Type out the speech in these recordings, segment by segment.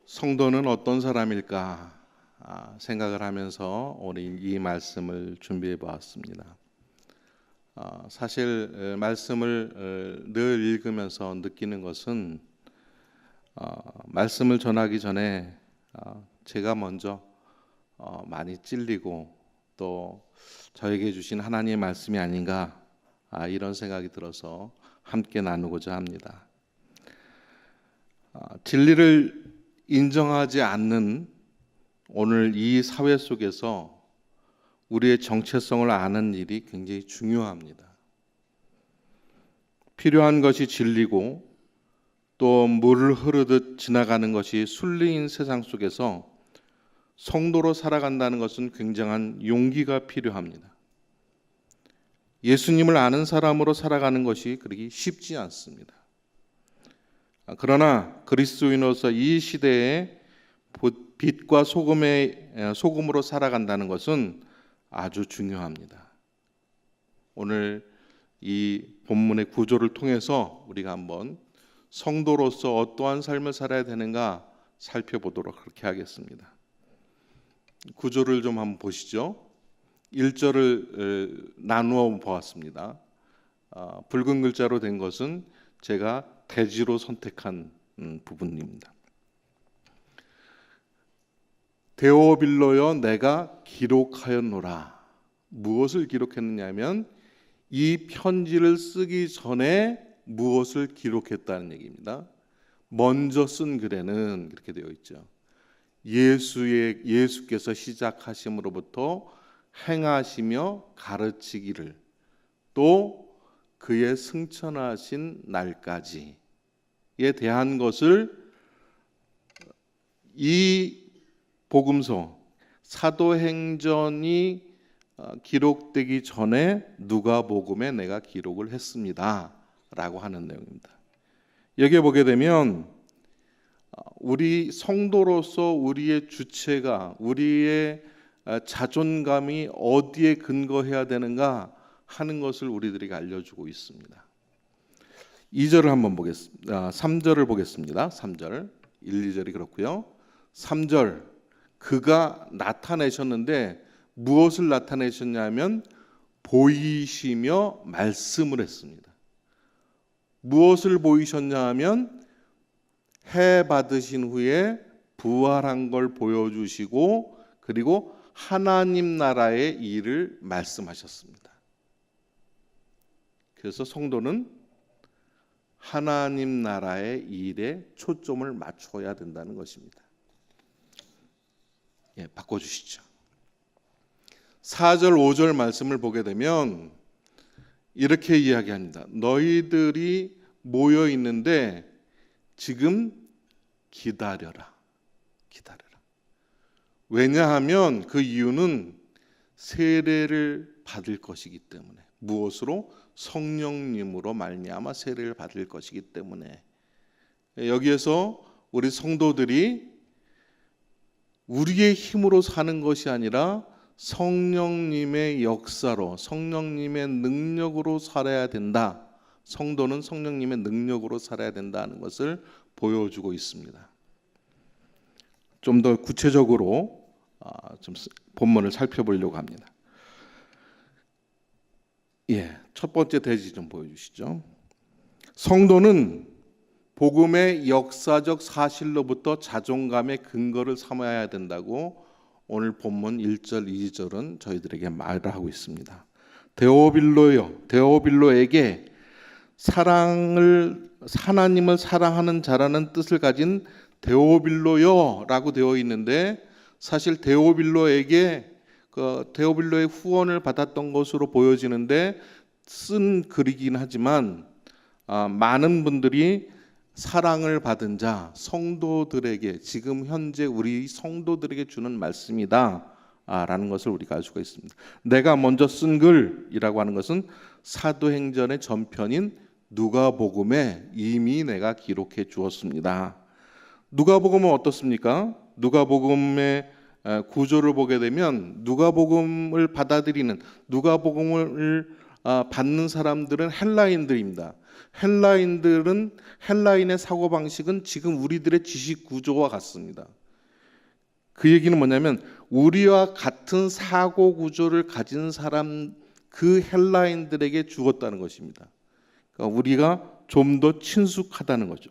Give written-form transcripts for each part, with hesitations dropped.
성도는 어떤 사람일까 생각을 하면서 오늘 이 말씀을 준비해 보았습니다. 사실 말씀을 늘 읽으면서 느끼는 것은 말씀을 전하기 전에 제가 먼저 많이 찔리고 또 저에게 주신 하나님의 말씀이 아닌가 이런 생각이 들어서 함께 나누고자 합니다. 진리를 인정하지 않는 오늘 이 사회 속에서 우리의 정체성을 아는 일이 굉장히 중요합니다. 필요한 것이 진리고 또 물을 흐르듯 지나가는 것이 순리인 세상 속에서 성도로 살아간다는 것은 굉장한 용기가 필요합니다. 예수님을 아는 사람으로 살아가는 것이 그렇게 쉽지 않습니다. 그러나 그리스도인으로서 이 시대에 빛과 소금으로 살아간다는 것은 아주 중요합니다. 오늘 이 본문의 구조를 통해서 우리가 한번 성도로서 어떠한 삶을 살아야 되는가 살펴보도록 그렇게 하겠습니다. 구조를 좀 한번 보시죠. 1절을 나누어 보았습니다. 붉은 글자로 된 것은 제가 대지로 선택한 부분입니다. 데오빌로여 내가 기록하였노라. 무엇을 기록했느냐면 이 편지를 쓰기 전에 무엇을 기록했다는 얘기입니다. 먼저 쓴 글에는 이렇게 되어 있죠. 예수께서 시작하심으로부터 행하시며 가르치기를 또 그의 승천하신 날까지에 대한 것을 이 복음서 사도행전이 기록되기 전에 누가복음에 내가 기록을 했습니다 라고 하는 내용입니다. 여기에 보게 되면 우리 성도로서 우리의 주체가 우리의 자존감이 어디에 근거해야 되는가 하는 것을 우리들에게 알려주고 있습니다. 2절을 한번 보겠습니다. 3절을 보겠습니다. 3절 1, 2절이 그렇고요. 3절 그가 나타내셨는데 무엇을 나타내셨냐면 보이시며 말씀을 했습니다. 무엇을 보이셨냐 하면 해 받으신 후에 부활한 걸 보여주시고 그리고 하나님 나라의 일을 말씀하셨습니다. 그래서 성도는 하나님 나라의 일에 초점을 맞춰야 된다는 것입니다. 바꿔주시죠. 4절 5절 말씀을 보게 되면 이렇게 이야기합니다. 너희들이 모여 있는데 지금 기다려라. 왜냐하면 그 이유는 세례를 받을 것이기 때문에. 무엇으로? 성령님으로 말미암아 세례를 받을 것이기 때문에. 여기에서 우리 성도들이 우리의 힘으로 사는 것이 아니라 성령님의 역사로 성령님의 능력으로 살아야 된다. 성도는 성령님의 능력으로 살아야 된다는 것을 보여주고 있습니다. 좀 더 구체적으로 좀 본문을 살펴보려고 합니다. 첫 번째 대지 좀 보여주시죠. 성도는 복음의 역사적 사실로부터 자존감의 근거를 삼아야 된다고 오늘 본문 1절, 2절은 저희들에게 말을 하고 있습니다. 데오빌로에게 하나님을 사랑하는 자라는 뜻을 가진 데오빌로여라고 되어 있는데 사실 데오빌로에게 데오빌로의 후원을 받았던 것으로 보여지는데 쓴 글이긴 하지만 많은 분들이 사랑을 받은 자 성도들에게 지금 현재 우리 성도들에게 주는 말씀이다 라는 것을 우리가 알 수가 있습니다. 내가 먼저 쓴 글이라고 하는 것은 사도행전의 전편인 누가복음에 이미 내가 기록해 주었습니다. 누가복음은 어떻습니까? 누가복음의 구조를 보게 되면 누가복음을 받아들이는 누가복음을 받는 사람들은 헬라인들입니다. 헬라인의 사고방식은 지금 우리들의 지식 구조와 같습니다. 그 얘기는 뭐냐면 우리와 같은 사고 구조를 가진 사람, 그 헬라인들에게 죽었다는 것입니다. 그러니까 우리가 좀 더 친숙하다는 거죠.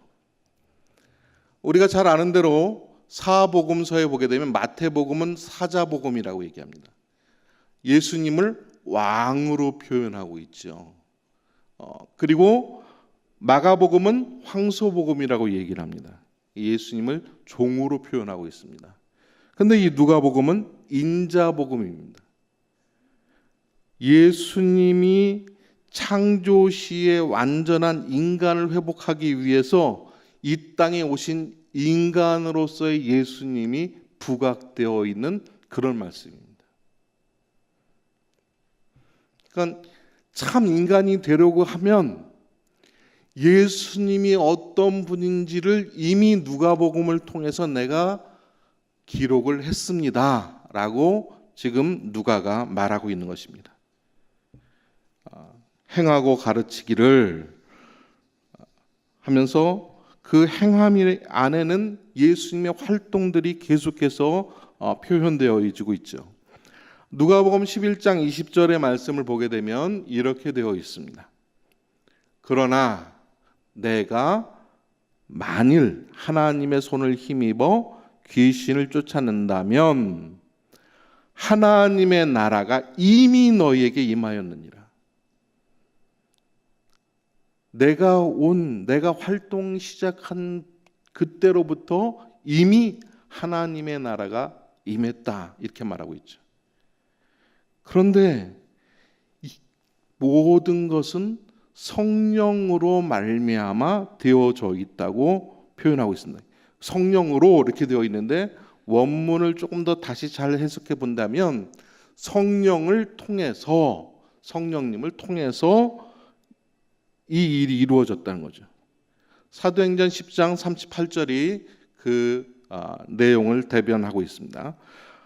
우리가 잘 아는 대로 사복음서에 보게 되면 마태복음은 사자복음이라고 얘기합니다. 예수님을 왕으로 표현하고 있죠. 그리고 마가복음은 황소복음이라고 얘기를 합니다. 예수님을 종으로 표현하고 있습니다. 그런데 이 누가복음은 인자복음입니다. 예수님이 창조시의 완전한 인간을 회복하기 위해서 이 땅에 오신 인간으로서의 예수님이 부각되어 있는 그런 말씀입니다. 그러니까 참 인간이 되려고 하면 예수님이 어떤 분인지를 이미 누가복음을 통해서 내가 기록을 했습니다 라고 지금 누가가 말하고 있는 것입니다. 행하고 가르치기를 하면서 그 행함 안에는 예수님의 활동들이 계속해서 표현되어지고 있죠. 누가복음 11장 20절의 말씀을 보게 되면 이렇게 되어 있습니다. 그러나 내가 만일 하나님의 손을 힘입어 귀신을 쫓아낸다면 하나님의 나라가 이미 너희에게 임하였느니라. 내가 활동 시작한 그때로부터 이미 하나님의 나라가 임했다 이렇게 말하고 있죠. 그런데 모든 것은 성령으로 말미암아 되어져 있다고 표현하고 있습니다. 성령으로 이렇게 되어 있는데 원문을 조금 더 다시 잘 해석해 본다면 성령님을 통해서 이 일이 이루어졌다는 거죠. 사도행전 10장 38절이 그 내용을 대변하고 있습니다.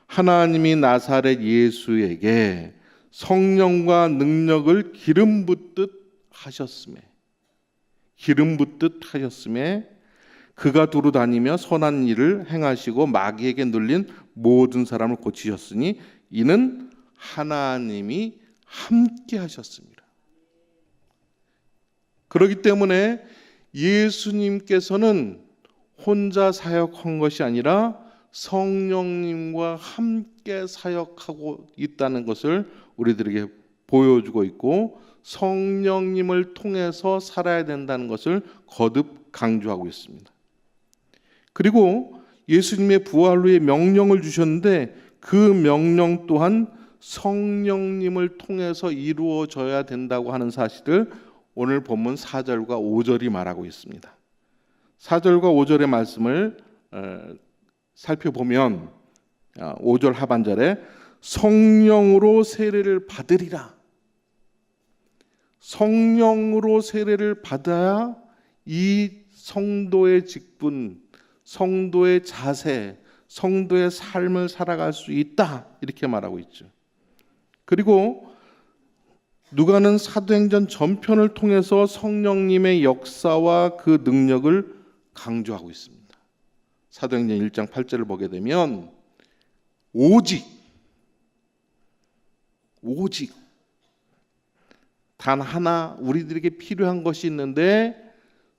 하나님이 나사렛 예수에게 성령과 능력을 기름 붓듯 하셨음에 그가 두루 다니며 선한 일을 행하시고 마귀에게 눌린 모든 사람을 고치셨으니 이는 하나님이 함께 하셨습니다. 그렇기 때문에 예수님께서는 혼자 사역한 것이 아니라 성령님과 함께 사역하고 있다는 것을 우리들에게 보여주고 있고 성령님을 통해서 살아야 된다는 것을 거듭 강조하고 있습니다. 그리고 예수님의 부활 후에 명령을 주셨는데 그 명령 또한 성령님을 통해서 이루어져야 된다고 하는 사실을 오늘 본문 4절과 5절이 말하고 있습니다. 4절과 5절의 말씀을 살펴보면 5절 하반절에 성령으로 세례를 받으리라. 성령으로 세례를 받아야 이 성도의 직분, 성도의 자세, 성도의 삶을 살아갈 수 있다 이렇게 말하고 있죠. 그리고 누가는 사도행전 전편을 통해서 성령님의 역사와 그 능력을 강조하고 있습니다. 사도행전 1장 8절을 보게 되면 오직 단 하나 우리들에게 필요한 것이 있는데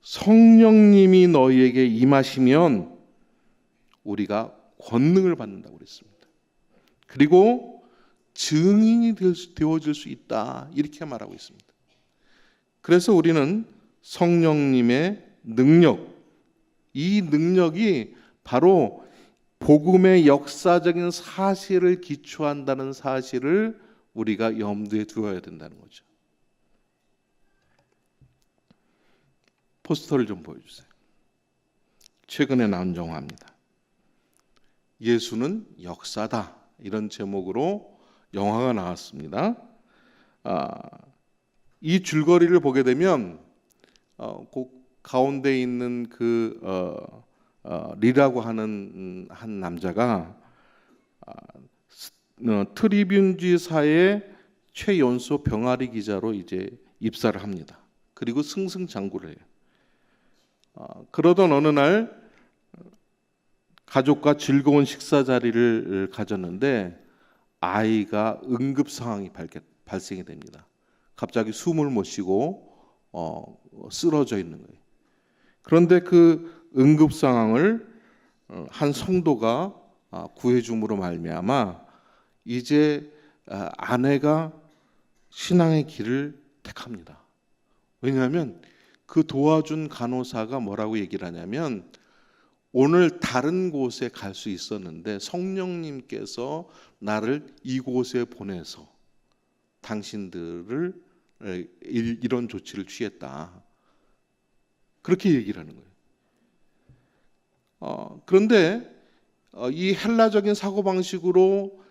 성령님이 너희에게 임하시면 우리가 권능을 받는다고 그랬습니다. 그리고 증인이 되어질 수 있다 이렇게 말하고 있습니다. 그래서 우리는 성령님의 능력, 이 능력이 바로 복음의 역사적인 사실을 기초한다는 사실을 우리가 염두에 두어야 된다는 거죠. 포스터를 좀 보여주세요. 최근에 나온 영화입니다. 예수는 역사다 이런 제목으로 영화가 나왔습니다. 이 줄거리를 보게 되면 그 가운데 있는 그 리라고 하는 한 남자가 트리뷴지사의 최연소 병아리 기자로 이제 입사를 합니다. 그리고 승승장구를 해요. 그러던 어느 날 가족과 즐거운 식사 자리를 가졌는데 아이가 응급 상황이 발생이 됩니다. 갑자기 숨을 못 쉬고 쓰러져 있는 거예요. 그런데 그 응급 상황을 한 성도가 구해줌으로 말미암아 이제 아내가 신앙의 길을 택합니다. 왜냐하면 그 도와준 간호사가 뭐라고 얘기를 하냐면 오늘 다른 곳에 갈 수 있었는데 성령님께서 나를 이곳에 보내서 당신들을 이런 조치를 취했다. 그렇게 얘기를 하는 거예요. 그런데 이 헬라적인 사고방식으로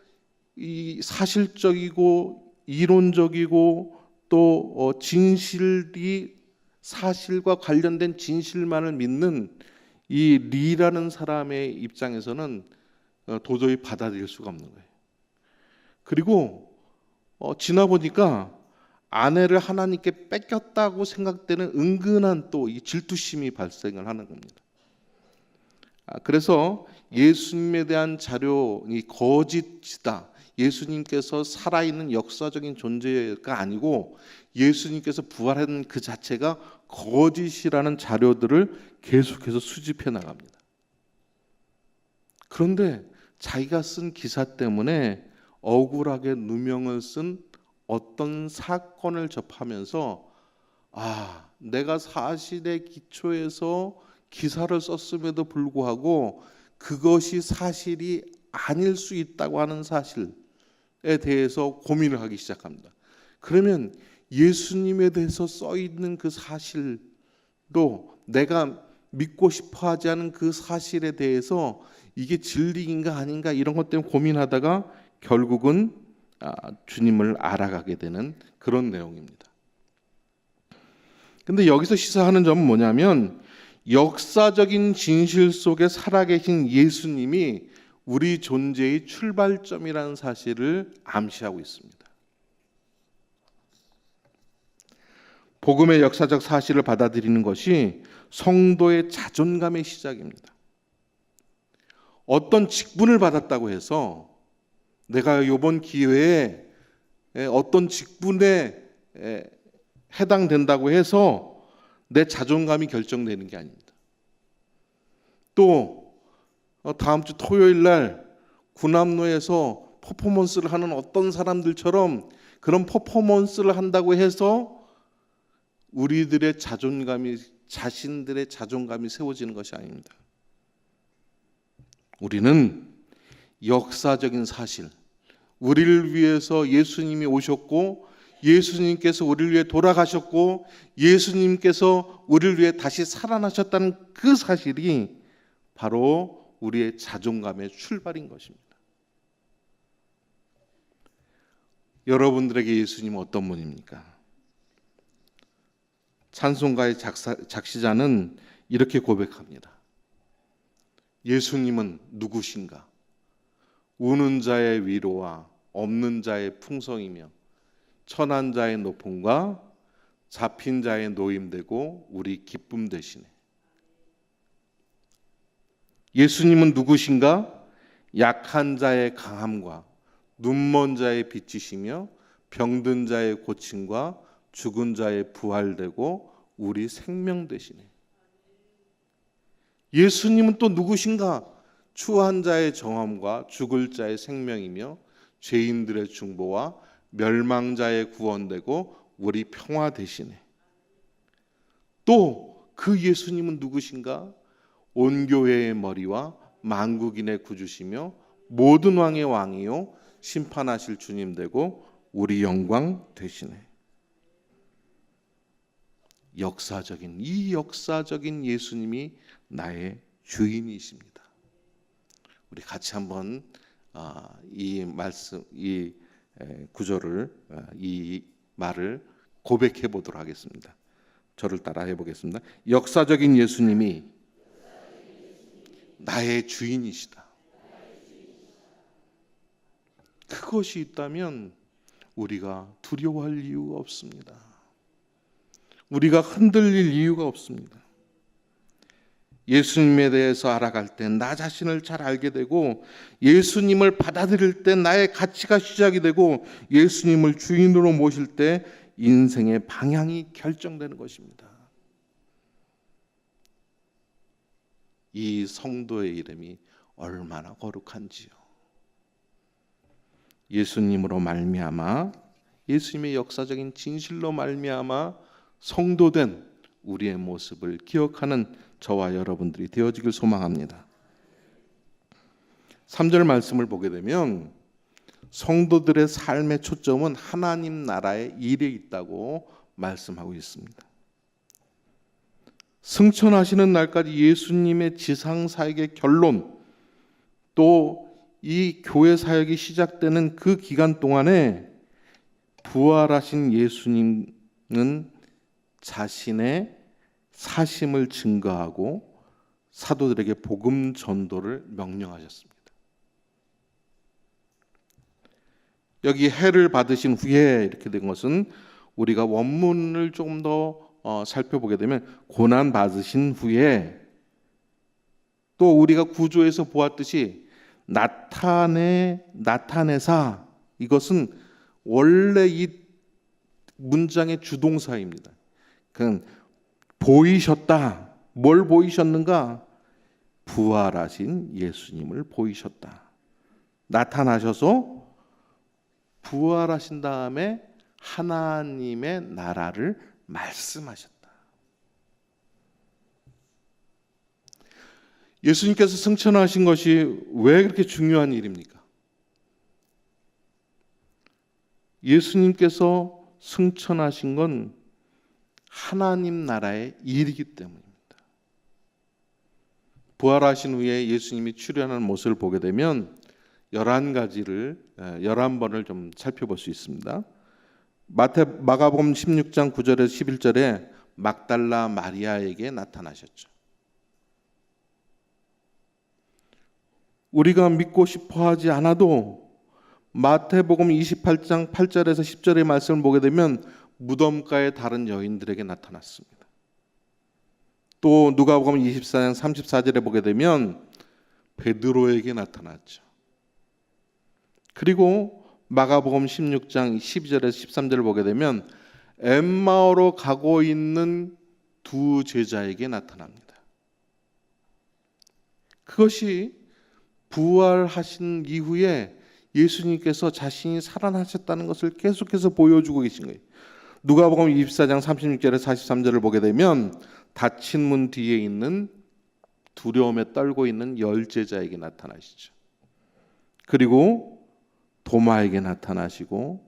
이 사실적이고 이론적이고 또 진실이 사실과 관련된 진실만을 믿는 이 리라는 사람의 입장에서는 도저히 받아들일 수가 없는 거예요. 그리고 지나 보니까 아내를 하나님께 뺏겼다고 생각되는 은근한 또 이 질투심이 발생을 하는 겁니다. 그래서 예수님에 대한 자료이 거짓이다. 예수님께서 살아있는 역사적인 존재가 아니고 예수님께서 부활한 그 자체가 거짓이라는 자료들을 계속해서 수집해 나갑니다. 그런데 자기가 쓴 기사 때문에 억울하게 누명을 쓴 어떤 사건을 접하면서 내가 사실의 기초에서 기사를 썼음에도 불구하고 그것이 사실이 아닐 수 있다고 하는 사실에 대해서 고민을 하기 시작합니다. 그러면 예수님에 대해서 써 있는 그 사실도 내가 믿고 싶어 하지 않은 그 사실에 대해서 이게 진리인가 아닌가 이런 것 때문에 고민하다가 결국은 주님을 알아가게 되는 그런 내용입니다. 근데 여기서 시사하는 점은 뭐냐면 역사적인 진실 속에 살아계신 예수님이 우리 존재의 출발점이라는 사실을 암시하고 있습니다. 복음의 역사적 사실을 받아들이는 것이 성도의 자존감의 시작입니다. 어떤 직분을 받았다고 해서 내가 이번 기회에 어떤 직분에 해당된다고 해서 내 자존감이 결정되는 게 아닙니다. 또 다음 주 토요일 날 군함로에서 퍼포먼스를 하는 어떤 사람들처럼 그런 퍼포먼스를 한다고 해서 우리들의 자존감이 자신들의 자존감이 세워지는 것이 아닙니다. 우리는 역사적인 사실, 우리를 위해서 예수님이 오셨고 예수님께서 우리를 위해 돌아가셨고 예수님께서 우리를 위해 다시 살아나셨다는 그 사실이 바로 우리의 자존감의 출발인 것입니다. 여러분들에게 예수님은 어떤 분입니까? 찬송가의 작시자는 이렇게 고백합니다. 예수님은 누구신가? 우는 자의 위로와 없는 자의 풍성이며 천한 자의 높음과 잡힌 자의 노임되고 우리 기쁨 되시네. 예수님은 누구신가? 약한 자의 강함과 눈먼 자의 빛이시며 병든 자의 고침과 죽은 자의 부활되고 우리 생명 되시네. 예수님은 또 누구신가? 추한 자의 정함과 죽을 자의 생명이며 죄인들의 중보와 멸망자의 구원되고 우리 평화 되시네. 또 그 예수님은 누구신가? 온 교회의 머리와 만국인의 구주시며 모든 왕의 왕이요 심판하실 주님 되고 우리 영광 되시네. 이 역사적인 예수님이 나의 주인이십니다. 우리 같이 한번 이 말씀, 이 구절을, 이 말을 고백해 보도록 하겠습니다. 저를 따라 해보겠습니다. 역사적인 예수님이 나의 주인이시다. 그것이 있다면 우리가 두려워할 이유가 없습니다. 우리가 흔들릴 이유가 없습니다. 예수님에 대해서 알아갈 때 나 자신을 잘 알게 되고, 예수님을 받아들일 때 나의 가치가 시작이 되고, 예수님을 주인으로 모실 때 인생의 방향이 결정되는 것입니다. 이 성도의 이름이 얼마나 거룩한지요. 예수님으로 말미암아, 예수님의 역사적인 진실로 말미암아 성도된 우리의 모습을 기억하는 저와 여러분들이 되어지길 소망합니다. 3절 말씀을 보게 되면 성도들의 삶의 초점은 하나님 나라의 일에 있다고 말씀하고 있습니다. 승천하시는 날까지 예수님의 지상 사역의 결론, 또 이 교회 사역이 시작되는 그 기간 동안에 부활하신 예수님은 자신의 사심을 증거하고 사도들에게 복음 전도를 명령하셨습니다. 여기 해를 받으신 후에 이렇게 된 것은 우리가 원문을 조금 더 살펴보게 되면 고난 받으신 후에, 또 우리가 구조에서 보았듯이 나타내사, 이것은 원래 이 문장의 주동사입니다. 그냥 보이셨다. 뭘 보이셨는가? 부활하신 예수님을 보이셨다. 나타나셔서 부활하신 다음에 하나님의 나라를 말씀하셨다. 예수님께서 승천하신 것이 왜 그렇게 중요한 일입니까? 예수님께서 승천하신 건 하나님 나라의 일이기 때문입니다. 부활하신 후에 예수님이 출현하는 모습을 보게 되면 11번을 좀 살펴볼 수 있습니다. 마가복음 16장 9절에서 11절에 막달라 마리아에게 나타나셨죠. 우리가 믿고 싶어 하지 않아도 마태복음 28장 8절에서 10절의 말씀을 보게 되면 무덤가의 다른 여인들에게 나타났습니다. 또 누가복음 24장 34절에 보게 되면 베드로에게 나타났죠. 그리고 마가복음 16장 12절에서 13절을 보게 되면 엠마오로 가고 있는 두 제자에게 나타납니다. 그것이 부활하신 이후에 예수님께서 자신이 살아나셨다는 것을 계속해서 보여주고 계신 거예요. 누가복음 24장 36절에서 43절을 보게 되면 닫힌 문 뒤에 있는 두려움에 떨고 있는 열제자에게 나타나시죠. 그리고 도마에게 나타나시고,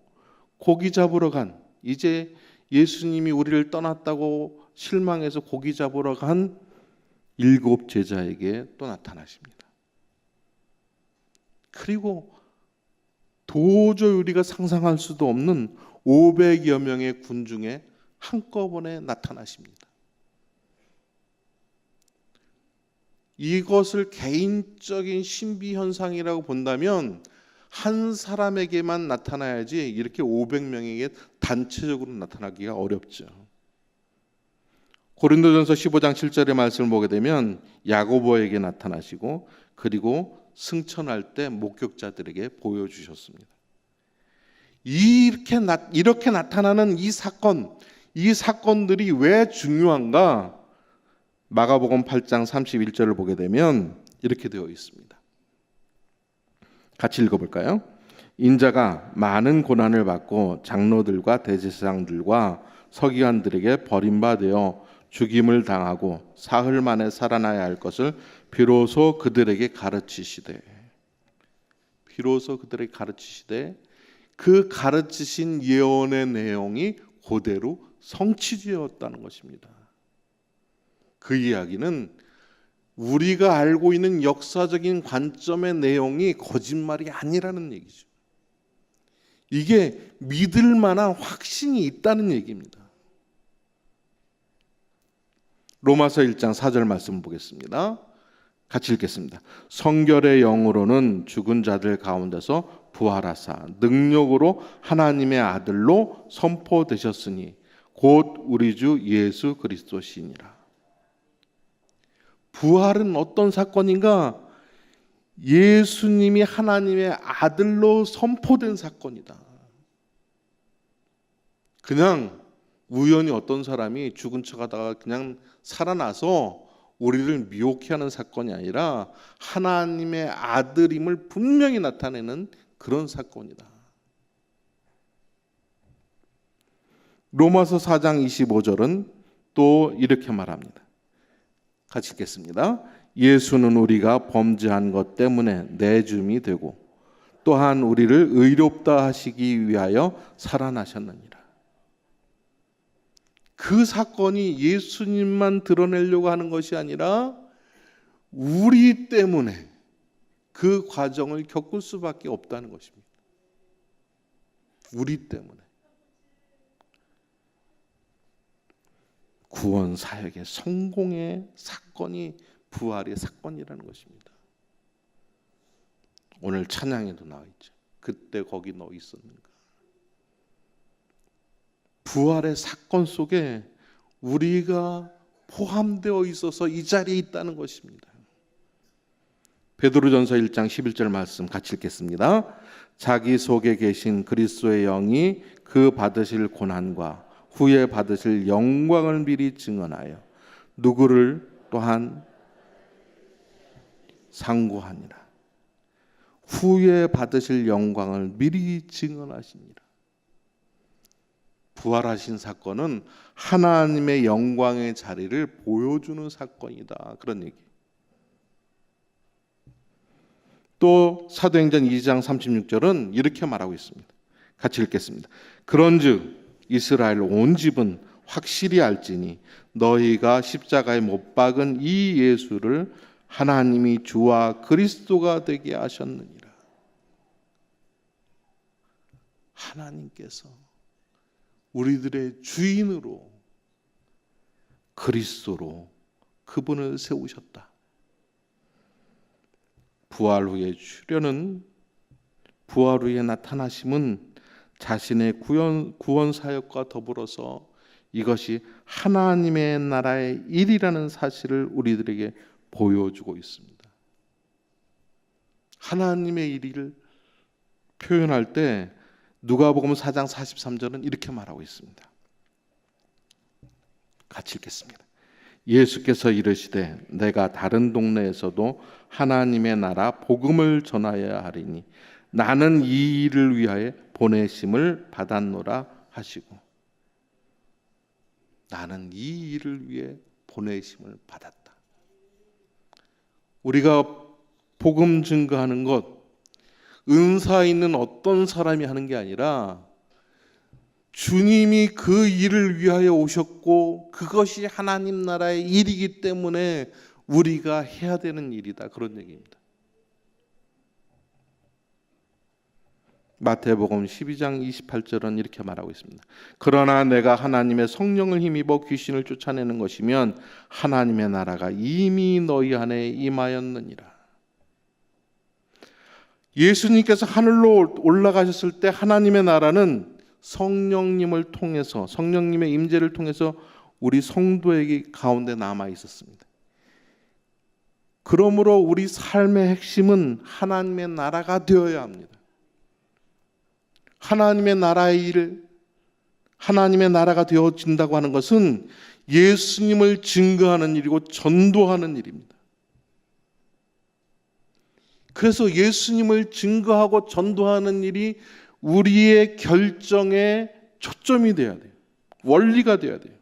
고기 잡으러 간, 이제 예수님이 우리를 떠났다고 실망해서 고기 잡으러 간 7 제자에게 또 나타나십니다. 그리고 도저히 우리가 상상할 수도 없는 500여 명의 군중에 한꺼번에 나타나십니다. 이것을 개인적인 신비 현상이라고 본다면 한 사람에게만 나타나야지 이렇게 500명에게 단체적으로 나타나기가 어렵죠. 고린도전서 15장 7절의 말씀을 보게 되면 야고보에게 나타나시고, 그리고 승천할 때 목격자들에게 보여주셨습니다. 이렇게 나타나는 이 사건들이 왜 중요한가? 마가복음 8장 31절을 보게 되면 이렇게 되어 있습니다. 같이 읽어볼까요? 인자가 많은 고난을 받고 장로들과 대제사장들과 서기관들에게 버림받아 죽임을 당하고 사흘 만에 살아나야 할 것을 비로소 그들에게 가르치시되, 그 가르치신 예언의 내용이 그대로 성취되었다는 것입니다. 그 이야기는 우리가 알고 있는 역사적인 관점의 내용이 거짓말이 아니라는 얘기죠. 이게 믿을 만한 확신이 있다는 얘기입니다. 로마서 1장 4절 말씀을 보겠습니다. 같이 읽겠습니다. 성결의 영으로는 죽은 자들 가운데서 부활하사 능력으로 하나님의 아들로 선포되셨으니 곧 우리 주 예수 그리스도시니라. 부활은 어떤 사건인가? 예수님이 하나님의 아들로 선포된 사건이다. 그냥 우연히 어떤 사람이 죽은 척하다가 그냥 살아나서 우리를 미혹해 하는 사건이 아니라 하나님의 아들임을 분명히 나타내는 그런 사건이다. 로마서 4장 25절은 또 이렇게 말합니다. 같이 읽겠습니다. 예수는 우리가 범죄한 것 때문에 내줌이 되고 또한 우리를 의롭다 하시기 위하여 살아나셨느니라. 그 사건이 예수님만 드러내려고 하는 것이 아니라 우리 때문에 그 과정을 겪을 수밖에 없다는 것입니다. 우리 때문에. 구원 사역의 성공의 사건이 부활의 사건이라는 것입니다. 오늘 찬양에도 나와 있죠. 그때 거기 너 있었는가. 부활의 사건 속에 우리가 포함되어 있어서 이 자리에 있다는 것입니다. 베드로전서 1장 11절 말씀 같이 읽겠습니다. 자기 속에 계신 그리스도의 영이 그 받으실 고난과 후에 받으실 영광을 미리 증언하여 누구를 또한 상고하니라. 후에 받으실 영광을 미리 증언하시니라. 부활하신 사건은 하나님의 영광의 자리를 보여주는 사건이다. 그런 얘기. 또 사도행전 2장 36절은 이렇게 말하고 있습니다. 같이 읽겠습니다. 그런즉 이스라엘 온 집은 확실히 알지니 너희가 십자가에 못 박은 이 예수를 하나님이 주와 그리스도가 되게 하셨느니라. 하나님께서 우리들의 주인으로 그리스도로 그분을 세우셨다. 부활 후의 출현은, 부활 후의 나타나심은 자신의 구원 사역과 더불어서 이것이 하나님의 나라의 일이라는 사실을 우리들에게 보여주고 있습니다. 하나님의 일을 표현할 때 누가복음 4장 43절은 이렇게 말하고 있습니다. 같이 읽겠습니다. 예수께서 이르시되 내가 다른 동네에서도 하나님의 나라 복음을 전하여야 하리니 나는 이 일을 위하여 보내심을 받았노라 하시고, 나는 이 일을 위해 보내심을 받았다. 우리가 복음 증거하는 것, 은사 있는 어떤 사람이 하는 게 아니라 주님이 그 일을 위하여 오셨고 그것이 하나님 나라의 일이기 때문에 우리가 해야 되는 일이다. 그런 얘기입니다. 마태복음 12장 28절은 이렇게 말하고 있습니다. 그러나 내가 하나님의 성령을 힘입어 귀신을 쫓아내는 것이면 하나님의 나라가 이미 너희 안에 임하였느니라. 예수님께서 하늘로 올라가셨을 때 하나님의 나라는 성령님을 통해서, 성령님의 임재를 통해서 우리 성도에게 가운데 남아 있었습니다. 그러므로 우리 삶의 핵심은 하나님의 나라가 되어야 합니다. 하나님의 나라의 일, 하나님의 나라가 되어진다고 하는 것은 예수님을 증거하는 일이고 전도하는 일입니다. 그래서 예수님을 증거하고 전도하는 일이 우리의 결정의 초점이 되어야 돼요. 원리가 되어야 돼요.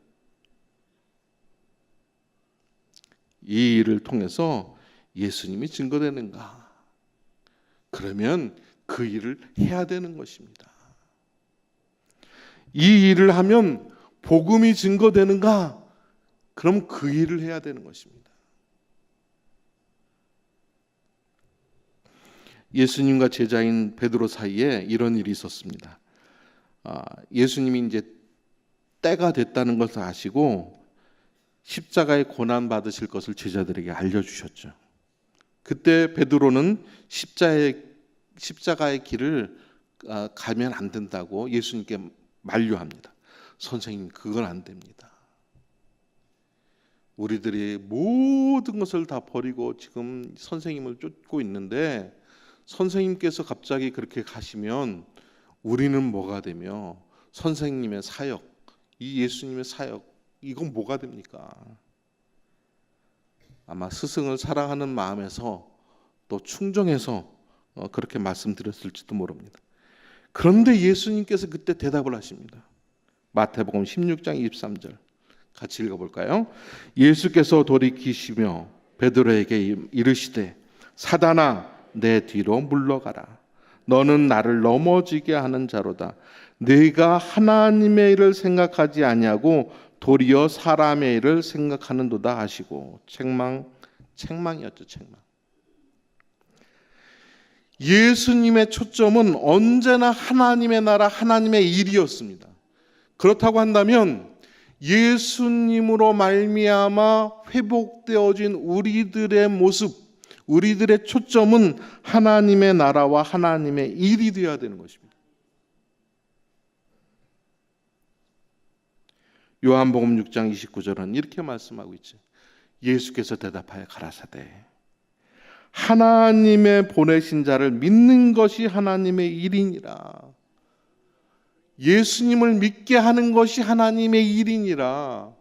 이 일을 통해서 예수님이 증거되는가? 그러면 그 일을 해야 되는 것입니다. 이 일을 하면 복음이 증거되는가? 그럼 그 일을 해야 되는 것입니다. 예수님과 제자인 베드로 사이에 이런 일이 있었습니다. 예수님이 이제 때가 됐다는 것을 아시고 십자가에 고난 받으실 것을 제자들에게 알려주셨죠. 그때 베드로는 십자가의 길을 가면 안 된다고 예수님께 만류합니다. 선생님, 그건 안 됩니다. 우리들이 모든 것을 다 버리고 지금 선생님을 쫓고 있는데 선생님께서 갑자기 그렇게 가시면 우리는 뭐가 되며 선생님의 사역, 이 예수님의 사역, 이건 뭐가 됩니까? 아마 스승을 사랑하는 마음에서 또 충정해서 그렇게 말씀드렸을지도 모릅니다. 그런데 예수님께서 그때 대답을 하십니다. 마태복음 16장 23절 같이 읽어볼까요? 예수께서 돌이키시며 베드로에게 이르시되 사단아 내 뒤로 물러가라. 너는 나를 넘어지게 하는 자로다. 네가 하나님의 일을 생각하지 아니하고 도리어 사람의 일을 생각하는도다 하시고 책망이었죠. 책망. 예수님의 초점은 언제나 하나님의 나라, 하나님의 일이었습니다. 그렇다고 한다면 예수님으로 말미암아 회복되어진 우리들의 모습, 우리들의 초점은 하나님의 나라와 하나님의 일이 되어야 되는 것입니다. 요한복음 6장 29절은 이렇게 말씀하고 있죠. 예수께서 대답하여 가라사대 하나님의 보내신 자를 믿는 것이 하나님의 일이니라. 예수님을 믿게 하는 것이 하나님의 일이니라.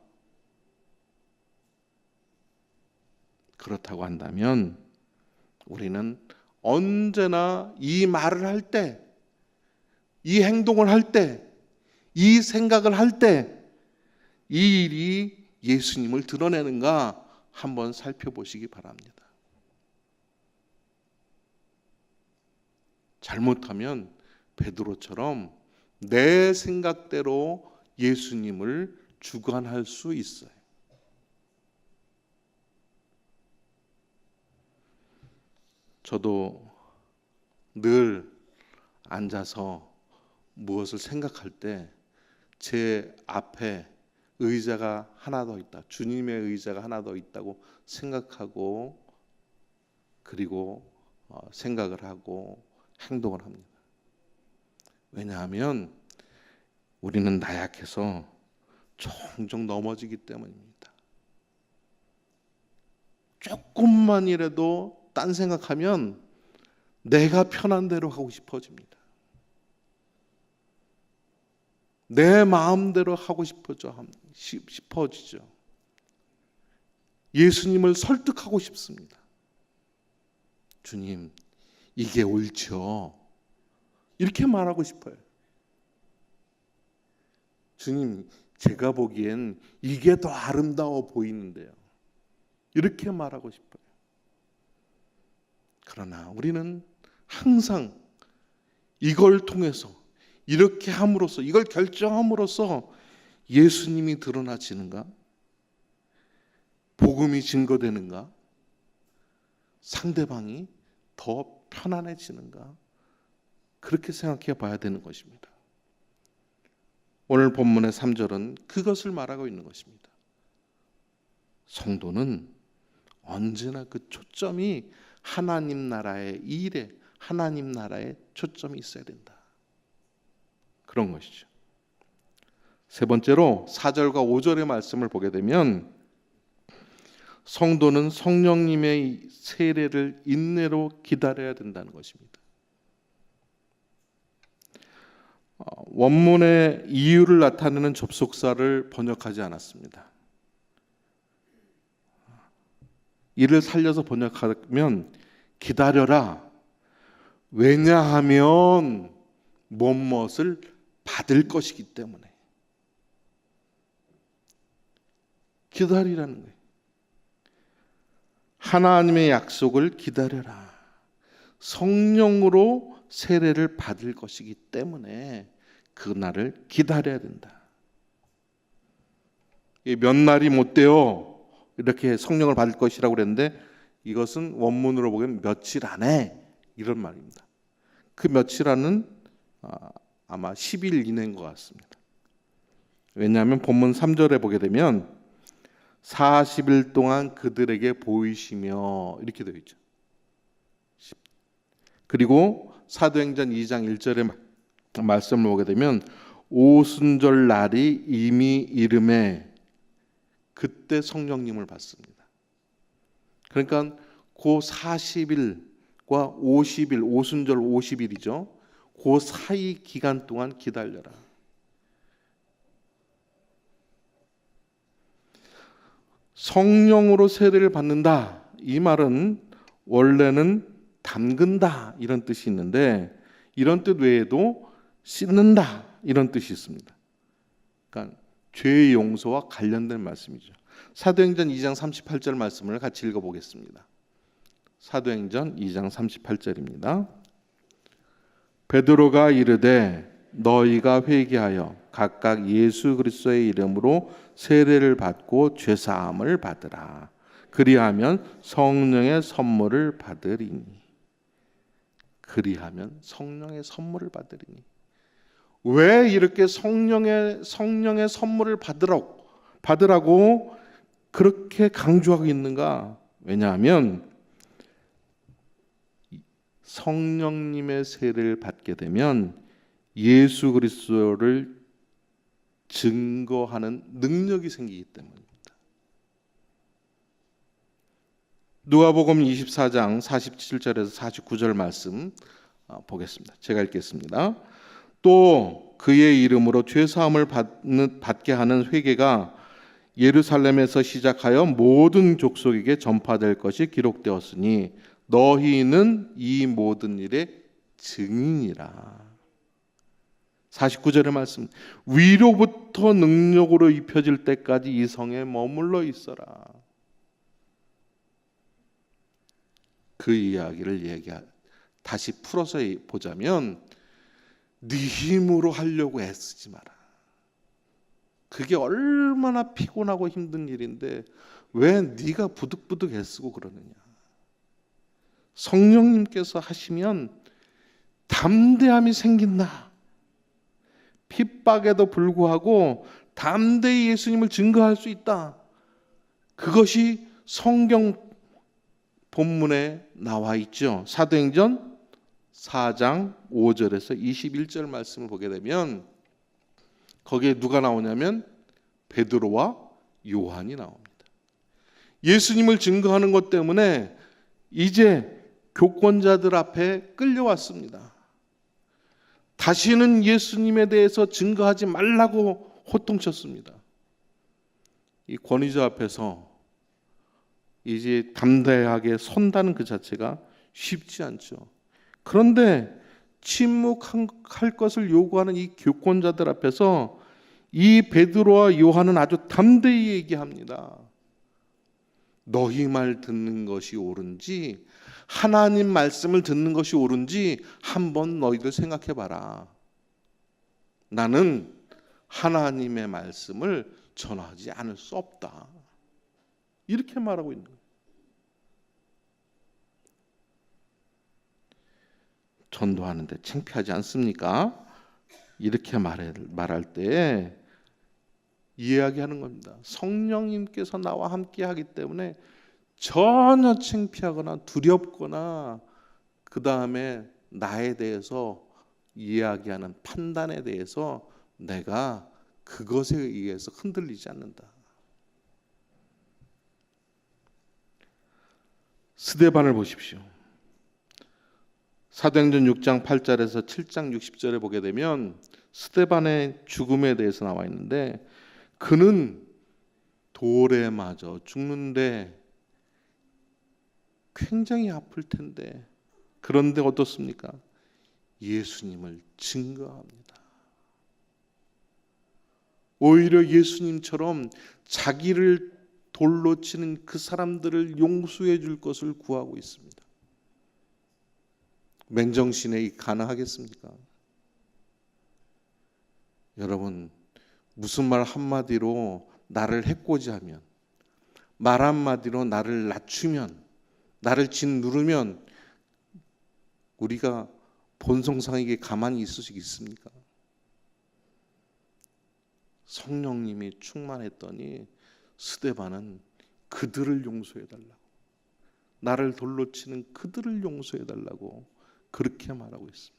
그렇다고 한다면 우리는 언제나 이 말을 할 때, 이 행동을 할 때, 이 생각을 할 때 이 일이 예수님을 드러내는가 한번 살펴보시기 바랍니다. 잘못하면 베드로처럼 내 생각대로 예수님을 주관할 수 있어요. 저도 늘 앉아서 무엇을 생각할 때 제 앞에 의자가 하나 더 있다, 주님의 의자가 하나 더 있다고 생각하고 그리고 생각을 하고 행동을 합니다. 왜냐하면 우리는 나약해서 종종 넘어지기 때문입니다. 조금만이라도 딴 생각하면 내가 편한 대로 하고 싶어집니다. 내 마음대로 하고 싶어지죠. 예수님을 설득하고 싶습니다. 주님, 이게 옳죠. 이렇게 말하고 싶어요. 주님, 제가 보기엔 이게 더 아름다워 보이는데요. 이렇게 말하고 싶어요. 그러나 우리는 항상 이걸 통해서 이렇게 함으로써, 이걸 결정함으로써 예수님이 드러나지는가? 복음이 증거되는가? 상대방이 더 편안해지는가? 그렇게 생각해 봐야 되는 것입니다. 오늘 본문의 3절은 그것을 말하고 있는 것입니다. 성도는 언제나 그 초점이 하나님 나라의 일에, 하나님 나라에 초점이 있어야 된다. 그런 것이죠. 세 번째로 4절과 5절의 말씀을 보게 되면 성도는 성령님의 세례를 인내로 기다려야 된다는 것입니다. 원문의 이유를 나타내는 접속사를 번역하지 않았습니다. 이를 살려서 번역하면 기다려라. 왜냐하면 무엇을 받을 것이기 때문에. 기다리라는 거예요. 하나님의 약속을 기다려라. 성령으로 세례를 받을 것이기 때문에 그날을 기다려야 된다. 몇 날이 못 돼요. 이렇게 성령을 받을 것이라고 그랬는데 이것은 원문으로 보면 며칠 안에 이런 말입니다. 그 며칠 안은 아마 10일 이내인 것 같습니다. 왜냐하면 본문 3절에 보게 되면 40일 동안 그들에게 보이시며 이렇게 되어 있죠. 그리고 사도행전 2장 1절의 말씀을 보게 되면 오순절 날이 이미 이름에 그때 성령님을 받습니다. 그러니까 그 40일과 50일, 오순절 50일이죠. 그 사이 기간 동안 기다려라. 성령으로 세례를 받는다. 이 말은 원래는 담근다 이런 뜻이 있는데 이런 뜻 외에도 씻는다 이런 뜻이 있습니다. 그러니까 죄의 용서와 관련된 말씀이죠. 사도행전 2장 38절 말씀을 같이 읽어보겠습니다. 사도행전 2장 38절입니다. 베드로가 이르되 너희가 회개하여 각각 예수 그리스도의 이름으로 세례를 받고 죄 사함을 받으라. 그리하면 성령의 선물을 받으리니. 그리하면 성령의 선물을 받으리니. 왜 이렇게 성령의 선물을 받으라고 그렇게 강조하고 있는가? 왜냐하면 성령님의 세례를 받게 되면 예수 그리스도를 증거하는 능력이 생기기 때문입니다. 누가복음 24장 47절에서 49절 말씀 보겠습니다. 제가 읽겠습니다. 또 그의 이름으로 죄 사함을 받게 하는 회개가 예루살렘에서 시작하여 모든 족속에게 전파될 것이 기록되었으니 너희는 이 모든 일의 증인이라. 49절의 말씀. 위로부터 능력으로 입혀질 때까지 이 성에 머물러 있어라. 그 이야기를 다시 풀어서 보자면 네 힘으로 하려고 애쓰지 마라. 그게 얼마나 피곤하고 힘든 일인데 왜 네가 부득부득 애쓰고 그러느냐. 성령님께서 하시면 담대함이 생긴다. 핍박에도 불구하고 담대히 예수님을 증거할 수 있다. 그것이 성경 본문에 나와 있죠. 사도행전 4장 5절에서 21절 말씀을 보게 되면 거기에 누가 나오냐면 베드로와 요한이 나옵니다. 예수님을 증거하는 것 때문에 이제 교권자들 앞에 끌려왔습니다. 다시는 예수님에 대해서 증거하지 말라고 호통쳤습니다. 이 권위자 앞에서 이제 담대하게 선다는 그 자체가 쉽지 않죠. 그런데 침묵할 것을 요구하는 이 교권자들 앞에서 이 베드로와 요한은 아주 담대히 얘기합니다. 너희 말 듣는 것이 옳은지 하나님 말씀을 듣는 것이 옳은지 한번 너희들 생각해 봐라. 나는 하나님의 말씀을 전하지 않을 수 없다. 이렇게 말하고 있는 거예요. 전도하는데 창피하지 않습니까? 이렇게 말할 때 이야기하는 겁니다. 성령님께서 나와 함께 하기 때문에 전혀 창피하거나 두렵거나 그 다음에 나에 대해서 이야기하는 판단에 대해서 내가 그것에 의해서 흔들리지 않는다. 스데반을 보십시오. 사도행전 6장 8절에서 7장 60절에 보게 되면 스데반의 죽음에 대해서 나와 있는데 그는 돌에 맞아 죽는데 굉장히 아플 텐데 그런데 어떻습니까? 예수님을 증거합니다. 오히려 예수님처럼 자기를 돌로 치는 그 사람들을 용서해 줄 것을 구하고 있습니다. 맨정신에 가능하겠습니까? 여러분, 무슨 말 한마디로 나를 해코지하면, 말 한마디로 나를 낮추면, 나를 짓누르면 우리가 본성상에게 가만히 있을 수 있습니까? 성령님이 충만했더니 스데반은 그들을 용서해달라고, 나를 돌로 치는 그들을 용서해달라고 그렇게 말하고 있습니다.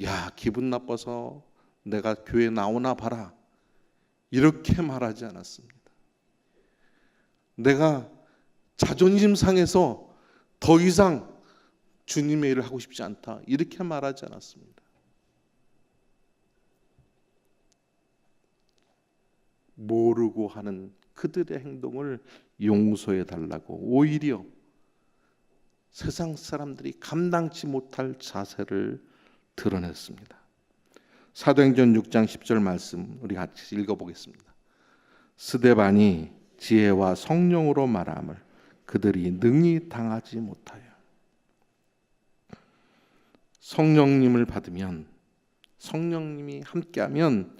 야, 기분 나빠서 내가 교회 나오나 봐라, 이렇게 말하지 않았습니다. 내가 자존심 상해서 더 이상 주님의 일을 하고 싶지 않다, 이렇게 말하지 않았습니다. 모르고 하는 그들의 행동을 용서해 달라고, 오히려 세상 사람들이 감당치 못할 자세를 드러냈습니다. 사도행전 6장 10절 말씀 우리 같이 읽어보겠습니다. 스데반이 지혜와 성령으로 말함을 그들이 능히 당하지 못하여. 성령님을 받으면, 성령님이 함께하면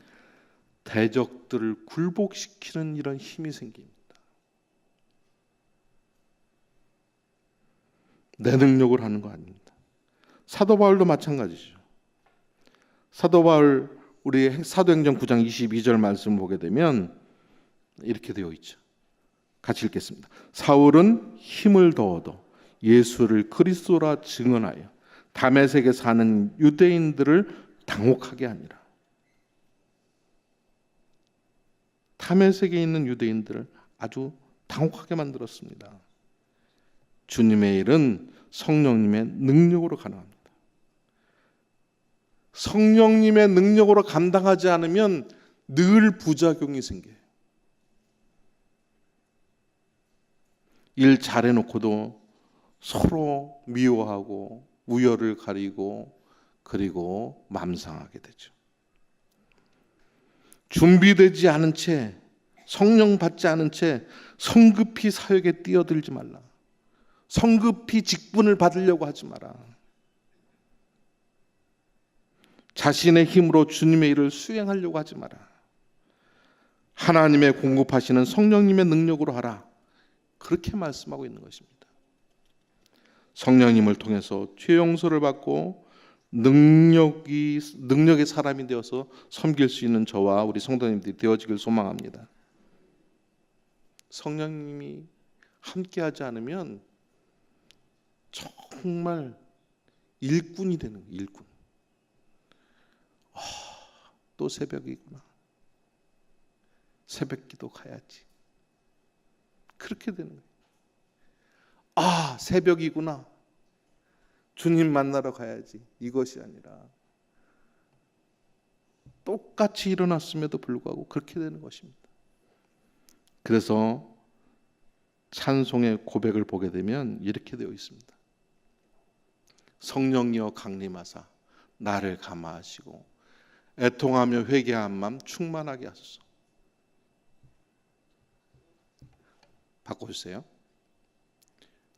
대적들을 굴복시키는 이런 힘이 생깁니다. 내 능력으로 하는 거 아닙니다. 사도 바울도 마찬가지죠. 사도 바울, 우리 사도행전 9장 22절 말씀을 보게 되면 이렇게 되어 있죠. 같이 읽겠습니다. 사울은 힘을 더어도 예수를 그리스도라 증언하여 다메섹에 사는 유대인들을 당혹하게 하니라. 다메섹에 있는 유대인들을 아주 당혹하게 만들었습니다. 주님의 일은 성령님의 능력으로 가능합니다. 성령님의 능력으로 감당하지 않으면 늘 부작용이 생겨요. 일 잘해놓고도 서로 미워하고 우열을 가리고 그리고 맘상하게 되죠. 준비되지 않은 채, 성령 받지 않은 채 성급히 사역에 뛰어들지 말라. 성급히 직분을 받으려고 하지 마라. 자신의 힘으로 주님의 일을 수행하려고 하지 마라. 하나님의 공급하시는 성령님의 능력으로 하라. 그렇게 말씀하고 있는 것입니다. 성령님을 통해서 죄 용서를 받고 능력의 사람이 되어서 섬길 수 있는 저와 우리 성도님들이 되어지길 소망합니다. 성령님이 함께하지 않으면 정말 일꾼이 되는 거예요. 일꾼. 또 새벽이구나. 새벽기도 가야지. 그렇게 되는 거예요. 아, 새벽이구나. 주님 만나러 가야지. 이것이 아니라 똑같이 일어났음에도 불구하고 그렇게 되는 것입니다. 그래서 찬송의 고백을 보게 되면 이렇게 되어 있습니다. 성령이여 강림하사 나를 감화하시고 애통하며 회개한 마음 충만하게 하소서. 바꿔주세요.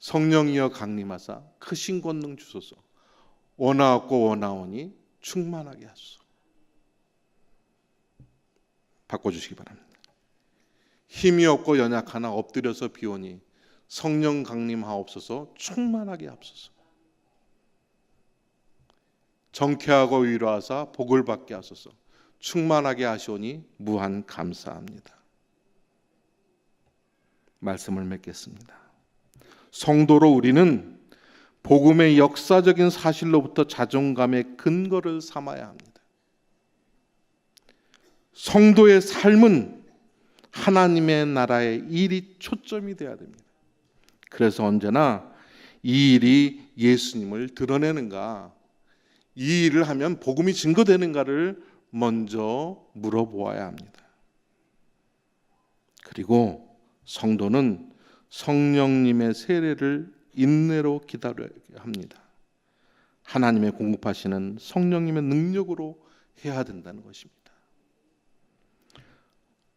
성령이여 강림하사 크신 권능 주소서. 원하옵고 원하오니 충만하게 하소서. 바꿔주시기 바랍니다. 힘이 없고 연약하나 엎드려서 비오니 성령 강림하옵소서. 충만하게 하옵소서. 정쾌하고 위로하사 복을 받게 하소서. 충만하게 하시오니 무한 감사합니다. 말씀을 맺겠습니다. 성도로 우리는 복음의 역사적인 사실로부터 자존감의 근거를 삼아야 합니다. 성도의 삶은 하나님의 나라의 일이 초점이 되어야 됩니다. 그래서 언제나 이 일이 예수님을 드러내는가, 이 일을 하면 복음이 증거되는가를 먼저 물어보아야 합니다. 그리고 성도는 성령님의 세례를 인내로 기다려야 합니다. 하나님의 공급하시는 성령님의 능력으로 해야 된다는 것입니다.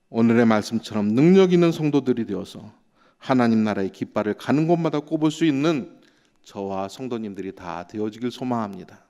오늘의 말씀처럼 능력 있는 성도들이 되어서 하나님 나라의 깃발을 가는 곳마다 꼽을 수 있는 저와 성도님들이 다 되어지길 소망합니다.